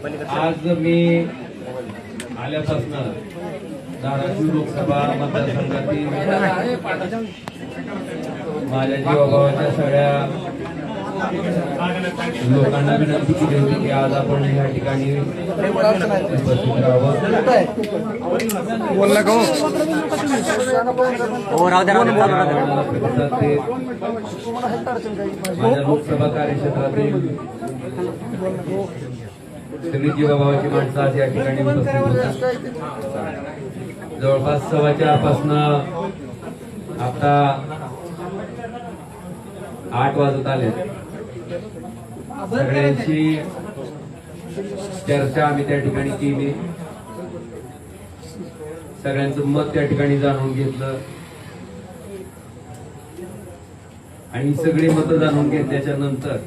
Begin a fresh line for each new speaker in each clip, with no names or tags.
आज मी आल्यापासून धाराशिव लोकसभा मतदारसंघातील माझ्या जीवाभावाच्या सगळ्या लोकांना विनंती केली होती की आज आपण या ठिकाणी उपस्थित राहावं. माझ्या लोकसभा कार्यक्षेत्रातील सगळी जीवाभावाची माणसं आज या ठिकाणी उपस्थित होती. जवळपास 4:15 पासून आता 8 वाजत आले. सगळ्यांची चर्चा आम्ही त्या ठिकाणी केली, सगळ्यांचं मत त्या ठिकाणी जाणून घेतलं आणि सगळी मतं जाणून घेतल्याच्या नंतर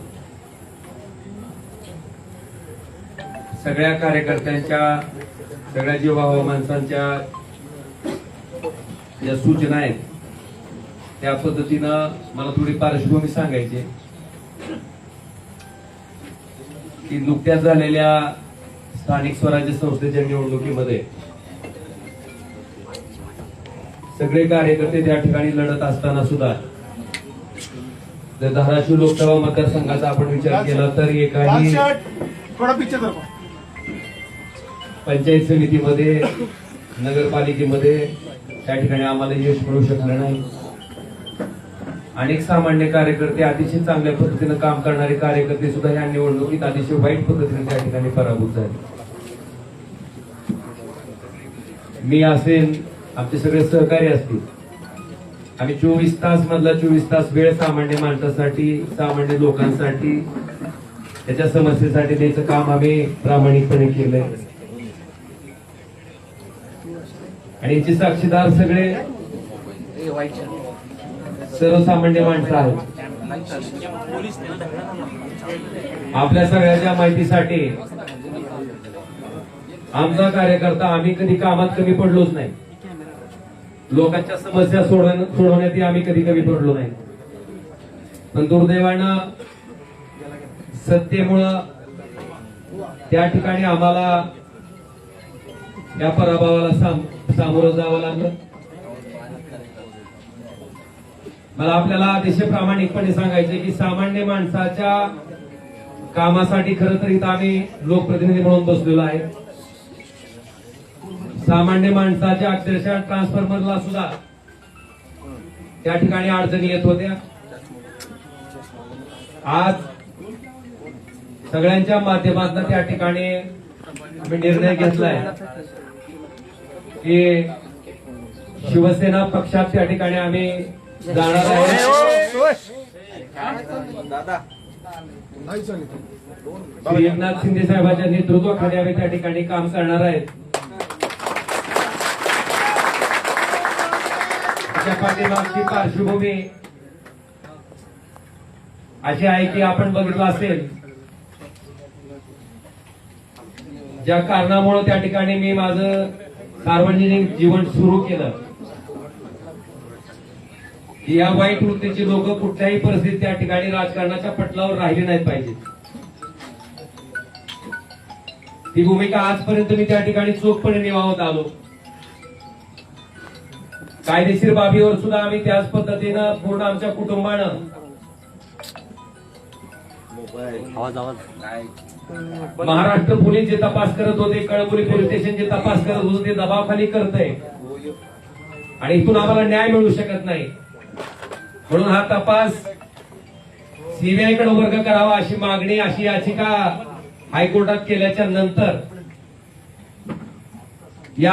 सगळ्या कार्यकर्त्यांच्या, सगळ्या जीवाभाव माणसांच्या ज्या सूचना आहेत त्या पद्धतीनं मला थोडी पार्श्वभूमी सांगायची की नुकत्याच झालेल्या स्थानिक स्वराज्य संस्थेच्या निवडणुकीमध्ये सगळे कार्यकर्ते त्या ठिकाणी लढत असताना सुद्धा जर धाराशिव लोकसभा मतदारसंघाचा आपण विचार केला तर एकाही पंचायत समितीमध्ये, नगरपालिकेमध्ये त्या ठिकाणी आम्हाला यश मिळू शकलं नाही. अनेक सामान्य कार्यकर्ते, अतिशय चांगल्या पद्धतीने काम करणारे कार्यकर्ते सुद्धा या निवडणुकीत अतिशय वाईट पद्धतीने त्या ठिकाणी पराभूत झाले. मी असेल, आमचे सगळे सहकारी असतील, आम्ही 24 तास मधला 24 तास वेळ सामान्य माणसासाठी, सामान्य लोकांसाठी, त्याच्या समस्येसाठी द्यायचं काम आम्ही प्रामाणिकपणे केलंय. आणि याचे साक्षीदार सगळे सर्वसामान्य माणसं आहेत. आपल्या सगळ्याच्या माहितीसाठी आमचा कार्यकर्ता, आम्ही कधी कामात कमी पडलोच नाही. लोकांच्या समस्या सोडवण्यात आम्ही कधी कमी पडलो नाही. पण दुर्दैवानं सत्तेमुळं त्या ठिकाणी आम्हाला या पराभवाला सामोरं जावं लागलं. मला आपल्याला अतिशय प्रामाणिकपणे सांगायचे की सामान्य माणसाच्या कामासाठी खरं तर इथं आम्ही लोकप्रतिनिधी म्हणून बसलेलो आहे. सामान्य माणसाच्या अक्षरशः ट्रान्सफॉर्मरला सुद्धा त्या ठिकाणी अडचणी येत होत्या. आज सगळ्यांच्या माध्यमातून त्या ठिकाणी आम्ही निर्णय घेतलाय की शिवसेना पक्षात त्या ठिकाणी आम्ही जाणार आहे. श्री एकनाथ शिंदे साहेबांच्या नेतृत्वाखाली आम्ही त्या ठिकाणी काम करणार आहेत. त्याच्या पाठीमागची पार्श्वभूमी अशी आहे की आपण बघितलं असेल, ज्या कारणामुळे त्या ठिकाणी मी माझं सार्वजनिक जीवन सुरू केलं, या वाईट वृत्तीची लोक कुठल्याही परिस्थितीत त्या ठिकाणी राजकारणाच्या पटलावर राहिले नाहीत पाहिजे. ती भूमिका आजपर्यंत मी त्या ठिकाणी चोखपणे निभावत आलो. कायदेशीर बाबीवर सुद्धा आम्ही त्याच पद्धतीनं पूर्ण आमच्या कुटुंबानं महाराष्ट्र पोलीस जे तपास करत होते, कळंबोली पोलीस स्टेशन जे तपास करत होते, ते दबावाखाली करतंय आणि इथून आम्हाला न्याय मिळू शकत नाही. म्हणून हा तपास सीबीआय कडे वर्ग करावा अशी मागणी, अशी याचिका हायकोर्टात केल्याच्या नंतर या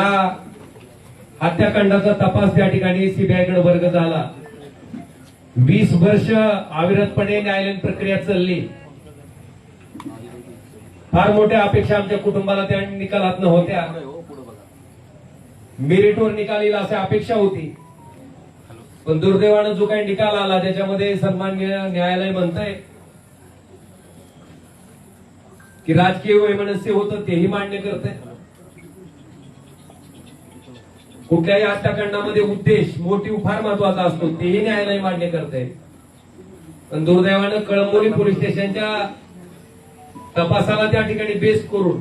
हत्याकांडाचा तपास त्या ठिकाणी सीबीआय कडे वर्ग झाला. 20 वर्ष अविरतपणे न्यायालयीन प्रक्रिया चालली. फार मोठ्या अपेक्षा आमच्या कुटुंबाला त्या निकालात नव्हत्या. मेरिटवर निकाल येईल अशी अपेक्षा होती. पण दुर्दैवानं जो काही निकाल आला त्याच्यामध्ये सन्माननीय न्यायालय म्हणतंय की राजकीय वैमनस्य होतं, तेही मान्य करते. कुठल्याही हत्याकांडामध्ये उद्देश, मोटिव्ह फार महत्वाचा असतो, तेही न्यायालय मान्य करते. दुर्दैवानं कळंबोली पोलीस स्टेशनच्या तपासाला त्या ठिकाणी बेस करून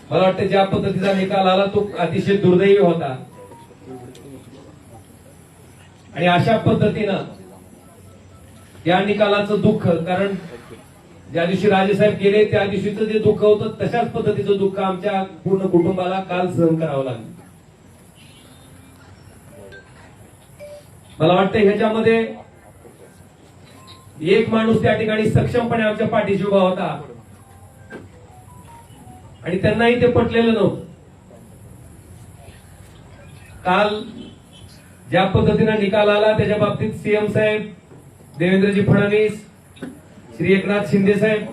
मला वाटतं ज्या पद्धतीचा निकाल आला तो अतिशय दुर्दैवी होता आणि अशा पद्धतीनं या निकालाचं दुःख, कारण ज्या दिवशी राजेसाहेब गेले त्या दिवशीचं जे दुःख होतं तशाच पद्धतीचं दुःख आमच्या पूर्ण कुटुंबाला काल सहन करावं लागलं. मला वाटतं ह्याच्यामध्ये एक माणूस त्या ठिकाणी सक्षमपणे आमच्या पाठीशी उभा होता आणि त्यांनाही ते पटलेलं नव्हतं. काल ज्या पद्धतीने निकाल आला त्याच्या बाबतीत सीएम साहेब, देवेंद्रजी फडणवीस, श्री एकनाथ शिंदे साहेब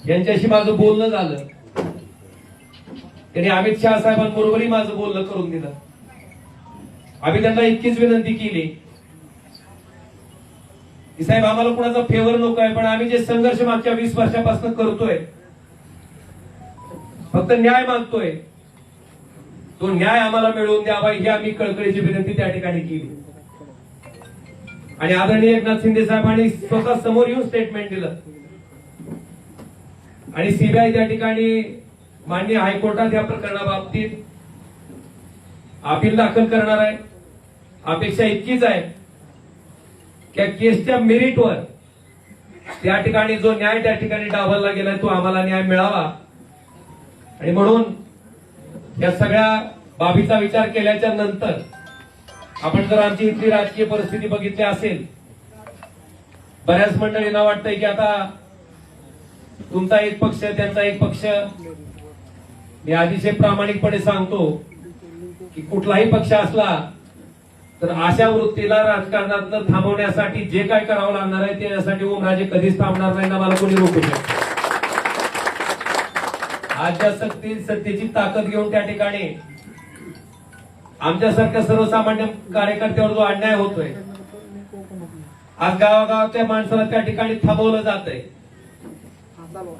यांच्याशी माझं बोलणं झालं. त्यांनी अमित शहा साहेबांबरोबरही माझं बोलणं करून दिलं. आम्ही त्यांना इतकीच विनंती केली की साहेब आम्हाला कुणाचा फेवर नको आहे, पण आम्ही जे संघर्ष मागच्या 20 वर्षापासून करतोय, फक्त न्याय मागतोय, तो न्याय आम्हाला मिळवून द्यावा ही आम्ही कळकळीची विनंती त्या ठिकाणी केली. आणि आदरणीय एकनाथ शिंदे साहेबांनी स्वतः समोर येऊन स्टेटमेंट दिलं आणि सीबीआय त्या ठिकाणी माननीय हायकोर्टात या प्रकरणाबाबतीत अपील दाखल करणार आहे. अपेक्षा इतकीच आहे की केसच्या मेरिटवर त्या ठिकाणी जो न्याय त्या ठिकाणी डावलला गेलाय तो आम्हाला न्याय मिळावा. आणि म्हणून या सगळ्या बाबीचा विचार केल्याच्या नंतर आपण जर आमची इथली राजकीय परिस्थिती बघितली असेल, बऱ्याच मंडळींना वाटतंय की आता तुमचा एक पक्ष त्यांचा एक पक्ष. मी अतिशय प्रामाणिकपणे सांगतो की कुठलाही पक्ष असला तर अशा वृत्तीला राजकारणात थांबवण्यासाठी जे काय करावं लागणार आहे त्यासाठी ओमराजे कधीच थांबणार नाही ना मला कोणी रोखू शकत. आज ज्या सत्तेची ताकद घेऊन त्या ठिकाणी आमच्यासारख्या सर्वसामान्य कार्यकर्त्यावर जो अन्याय होतोय, आज गावागावाच्या माणसाला त्या ठिकाणी थांबवलं जात आहे.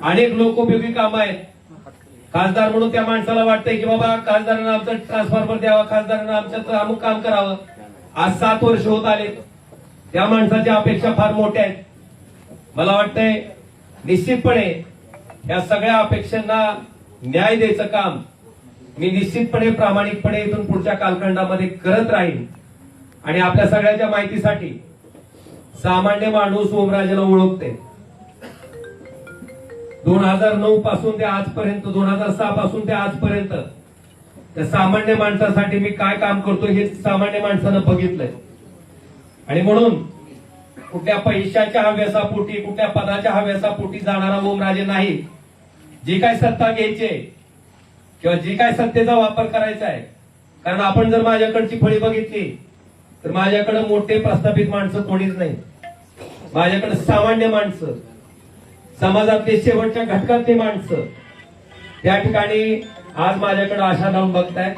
अनेक लोकोपयोगी कामं आहेत. खासदार म्हणून त्या माणसाला वाटतंय की बाबा खासदारांना आमचं ट्रान्सफॉर्मर द्यावा, खासदारांना आमचं अमुक काम करावं. आज 7 वर्ष होत आले, त्या माणसाच्या अपेक्षा फार मोठ्या आहेत. मला वाटतंय निश्चितपणे या सगळ्या अपेक्षांना न्याय द्यायचं काम मी निश्चितपणे प्रामाणिकपणे इथून पुढच्या कालखंडामध्ये करत राहीन. आणि आपल्या सगळ्याच्या माहितीसाठी सामान्य माणूस ओमराजेला ओळखते. 2009 पासून ते आजपर्यंत, 2006 पासून ते आजपर्यंत त्या सामान्य माणसासाठी मी काय काम करतो हे सामान्य माणसानं बघितलंय. आणि म्हणून कुठल्या पैशाच्या हव्यासापोटी, कुठल्या पदाच्या हव्यासापोटी जाणारा ओमराजे नाही. जी काय सत्ता घ्यायची किंवा जी काय सत्तेचा वापर करायचा आहे, कारण आपण जर माझ्याकडची फळी बघितली तर माझ्याकडे मोठे प्रस्थापित माणसं कोणीच नाही. माझ्याकडे सामान्य माणसं, समाजातले शेवटच्या घटकातली माणसं त्या ठिकाणी आज माझ्याकडे आशा लावून बघतायत.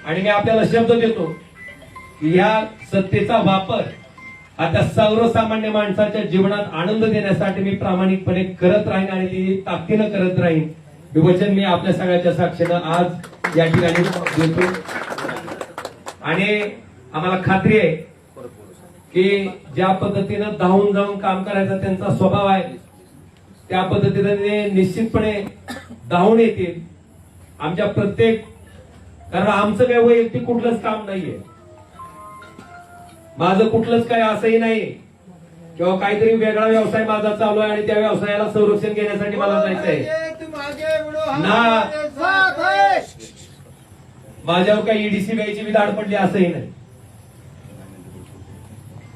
आणि मी आपल्याला शब्द देतो की या सत्तेचा वापर आता सर्वसामान्य माणसाच्या जीवनात आनंद देण्यासाठी मी प्रामाणिकपणे करत राहीन आणि ती ताकदीनं करत राहीन. हे वचन मी आपल्या सगळ्याच्या साक्षीनं आज या ठिकाणी देतो. आणि आम्हाला खात्री आहे की ज्या पद्धतीनं धावून जाऊन काम करायचा त्यांचा स्वभाव आहे त्या पद्धतीने ते निश्चितपणे धावून येतील आमच्या प्रत्येक. कारण आमचं काही वैयक्तिक कुठलंच काम नाहीये, माझं कुठलंच काही असंही नाही किंवा काहीतरी वेगळा व्यवसाय माझा चालू आहे आणि त्या व्यवसायाला संरक्षण घेण्यासाठी मला जायचंय ना. माझ्यावर काही ईडीसी व्यायची धाड पडली असंही नाही.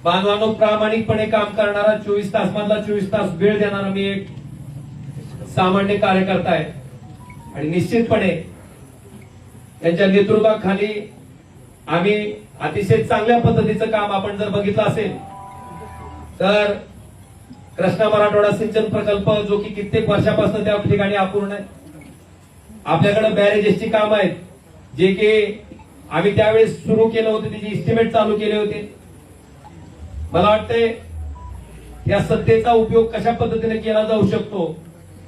बांधवांनो, प्रामाणिकपणे काम करणारा 24 तास मधला 24 तास वेळ देणारा मी एक सामान्य कार्यकर्ता आहे. आणि निश्चितपणे त्यांच्या नेतृत्वाखाली आम्ही अतिशय चांगल्या पद्धतीचं काम आपण जर बघितलं असेल तर कृष्णा मराठवाडा सिंचन प्रकल्प जो की कित्येक वर्षापासून त्या ठिकाणी अपूर्ण आहे. आपल्याकडे बॅरेजेसची काम आहेत जे की आम्ही त्यावेळेस सुरू केलं होतं, त्याची इस्टिमेट चालू केले होते. मला वाटतंय या सत्तेचा उपयोग कशा पद्धतीने केला जाऊ शकतो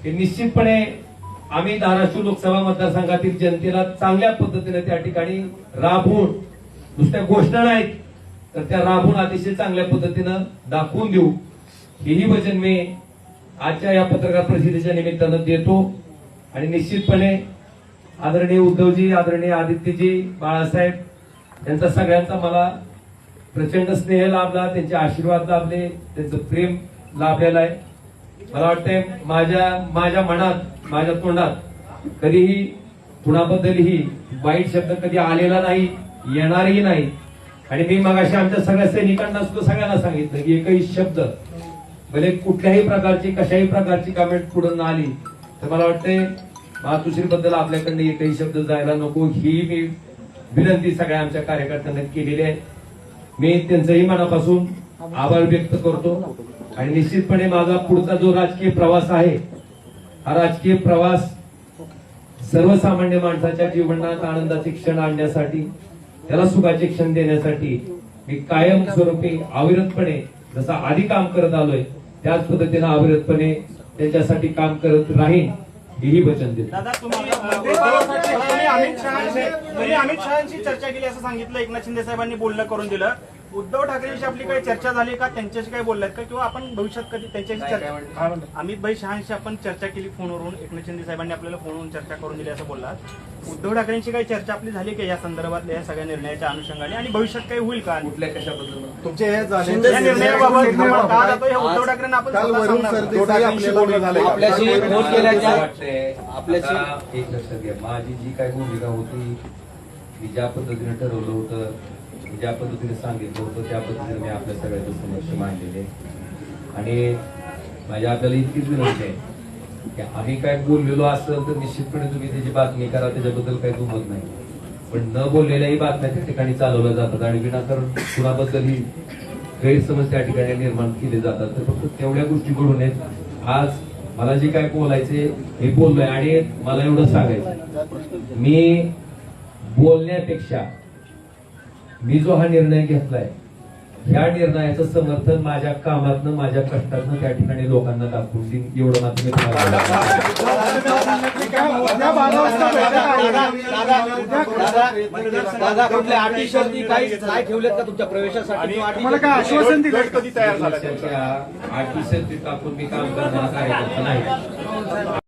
हे निश्चितपणे आम्ही धाराशिव लोकसभा मतदारसंघातील जनतेला चांगल्या पद्धतीने त्या ठिकाणी राबवून, नुसत्या घोषणा नाहीत तर त्या राबवून अतिशय चांगल्या पद्धतीनं दाखवून देऊ हेही वचन मी आजच्या या पत्रकार परिषदेच्या निमित्तानं देतो. आणि निश्चितपणे आदरणीय उद्धवजी, आदरणीय आदित्यजी, बाळासाहेब यांचा सगळ्यांचा मला प्रचंड स्नेह लाभला, त्यांचे आशीर्वाद लाभले, त्यांचं प्रेम लाभलेलं आहे. मला वाटतंय माझ्या मनात, माझ्या तोंडात कधीही कुणाबद्दलही वाईट शब्द कधी आलेला नाही, येणारही नाही. आणि मी मगाशी आमच्या सगळ्या सैनिकांना सुद्धा सगळ्यांना सांगितलं की एकही शब्द भले कुठल्याही प्रकारची कशाही प्रकारची कमेंट पुढे न आली तर मला वाटतंय मातोश्रीबद्दल आपल्याकडनं एकही शब्द जायला नको, ही मी विनंती सगळ्या आमच्या कार्यकर्त्यांना केलेली आहे. मी त्यांचंही मनापासून आभार व्यक्त करतो. आणि निश्चितपणे माझा पुढचा जो राजकीय प्रवास आहे, हा राजकीय प्रवास सर्वसामान्य माणसाच्या जीवनात आनंदाचे क्षण आणण्यासाठी, त्याला सुखाचे क्षण देण्यासाठी मी कायमस्वरूपी अविरतपणे जसं आधी काम करत आलोय त्याच पद्धतीने अविरतपणे त्याच्यासाठी काम करत राहीन, हेही वचन देतो.
दादा, तुम्ही अमित शहांशी चर्चा केली असं सांगितलं, एकनाथ शिंदे साहेबांनी बोलणं करून दिलं. उद्धव ठाकरेंशी आपली काही चर्चा झाली का, त्यांच्याशी काही बोललात का, किंवा आपण भविष्यात कधी त्यांच्याशी चर्चा? अमित भाई शहांशी आपण चर्चा केली फोनवरून, एकनाथ शिंदे साहेबांनी आपल्याला फोनवरून चर्चा करून दिली असं बोललात. उद्धव ठाकरेंशी काही चर्चा आपली झाली का या संदर्भात, या सगळ्या निर्णयाच्या अनुषंगाने, आणि भविष्यात काही होईल का?
कुठल्या कशाबद्दल
तुमचे हे या निर्णयाबाबत का जातो हे उद्धव ठाकरेंना आपण
आपल्याशी एक लक्षात घ्या, माझी जी काही भूमिका होती, मी ज्या पद्धतीने ठरवलं होतं, ज्या पद्धतीने सांगितलं होतं त्या पद्धतीने मी आपल्या सगळ्यांच्या समक्ष मांडलेले. आणि माझ्या आपल्याला इतकीच विनंती आहे की आम्ही काय बोललेलो असेल तर निश्चितपणे तुम्ही त्याची बातमी करा, त्याच्याबद्दल काही दुमत नाही. पण न बोललेल्याही बातम्या त्या ठिकाणी चालवल्या जातात आणि विनाकारण कुणाबद्दलही गैरसमज त्या ठिकाणी निर्माण केले जातात. तर फक्त तेवढ्या गोष्टी घडू नयेत. आज मला जे काय बोलायचे हे बोललोय. आणि मला एवढं सांगायचं, मी बोलण्यापेक्षा मी जो हा निर्णय घेतलाय, ह्या निर्णयाचं समर्थन माझ्या कामातनं, माझ्या कष्टातनं त्या ठिकाणी लोकांना दाखवून देईन, एवढं मात्र मी
कुठल्या अटी शर्ती काय ठेवलेत का तुमच्या प्रवेशासाठी?
आश्वासन दिलं कधी तयार झालं?
अटी शर्ती टाकून मी काम करणारा कार्यकर्ता नाही.